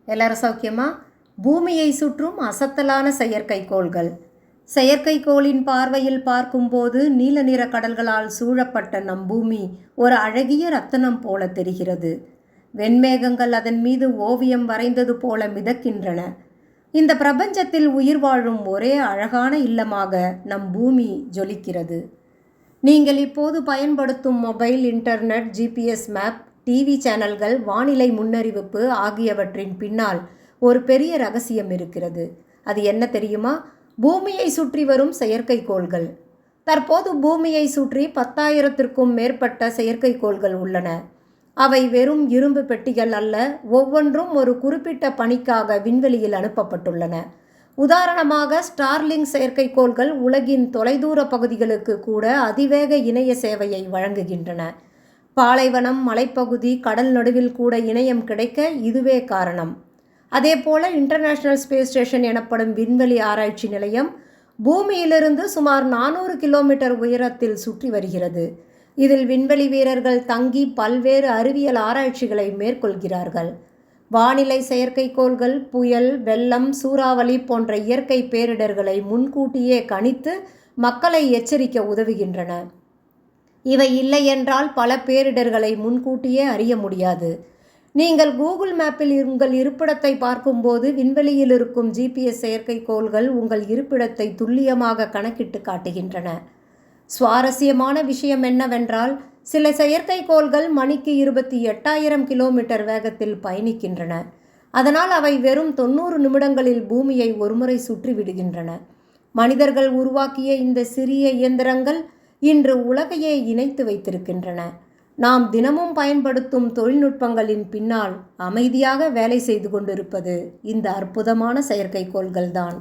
எல்லாரும் சௌக்கியமா? பூமியை சுற்றும் அசத்தலான செயற்கைக்கோள்கள். செயற்கைக்கோளின் பார்வையில் பார்க்கும்போது நீல நிற கடல்களால் சூழப்பட்ட நம் பூமி ஒரு அழகிய ரத்தினம் போல தெரிகிறது. வெண்மேகங்கள் அதன் மீது ஓவியம் வரைந்தது போல மிதக்கின்றன. இந்த பிரபஞ்சத்தில் உயிர் வாழும் ஒரே அழகான இல்லமாக நம் பூமி ஜொலிக்கிறது. நீங்கள் இப்போது பயன்படுத்தும் mobile, internet, GPS map, TV சேனல்கள், வானிலை முன்னறிவிப்பு ஆகியவற்றின் பின்னால் ஒரு பெரிய ரகசியம் இருக்கிறது. அது என்ன தெரியுமா? பூமியை சுற்றி வரும் செயற்கைக்கோள்கள். தற்போது பூமியை சுற்றி 10,000த்திற்கும் மேற்பட்ட செயற்கைக்கோள்கள் உள்ளன. அவை வெறும் இரும்பு பெட்டிகள் அல்ல, ஒவ்வொன்றும் ஒரு குறிப்பிட்ட பணிக்காக விண்வெளியில் அனுப்பப்பட்டுள்ளன. உதாரணமாக, ஸ்டார்லிங்க் செயற்கைக்கோள்கள் உலகின் தொலைதூர பகுதிகளுக்கு கூட அதிவேக இணைய சேவையை வழங்குகின்றன. பாலைவனம், மலைப்பகுதி, கடல் நடுவில் கூட இணையம் கிடைக்க இதுவே காரணம். அதேபோல இன்டர்நேஷனல் ஸ்பேஸ் ஸ்டேஷன் எனப்படும் விண்வெளி ஆராய்ச்சி நிலையம் பூமியிலிருந்து சுமார் 400 கிலோமீட்டர் உயரத்தில் சுற்றி வருகிறது. இதில் விண்வெளி வீரர்கள் தங்கி பல்வேறு அறிவியல் ஆராய்ச்சிகளை மேற்கொள்கிறார்கள். வானிலை செயற்கைக்கோள்கள் புயல், வெள்ளம், சூறாவளி போன்ற இயற்கை பேரிடர்களை முன்கூட்டியே கணித்து மக்களை எச்சரிக்க உதவுகின்றன. இவை இல்லை என்றால் பல பேரிடர்களை முன்கூட்டியே அறிய முடியாது. நீங்கள் கூகுள் மேப்பில் உங்கள் இருப்பிடத்தை பார்க்கும்போது விண்வெளியில் இருக்கும் ஜிபிஎஸ் செயற்கைக்கோள்கள் உங்கள் இருப்பிடத்தை துல்லியமாக கணக்கிட்டு காட்டுகின்றன. சுவாரஸ்யமான விஷயம் என்னவென்றால், சில செயற்கைக்கோள்கள் மணிக்கு 28,000 கிலோமீட்டர் வேகத்தில் பயணிக்கின்றன. அதனால் அவை வெறும் 90 நிமிடங்களில் பூமியை ஒருமுறை சுற்றி விடுகின்றன. மனிதர்கள் உருவாக்கிய இந்த சிறிய இயந்திரங்கள் இன்று உலகையே இணைத்து வைத்திருக்கின்றன. நாம் தினமும் பயன்படுத்தும் தொழில்நுட்பங்களின் பின்னால் அமைதியாக வேலை செய்து கொண்டிருப்பது இந்த அற்புதமான செயற்கைக்கோள்கள்தான்.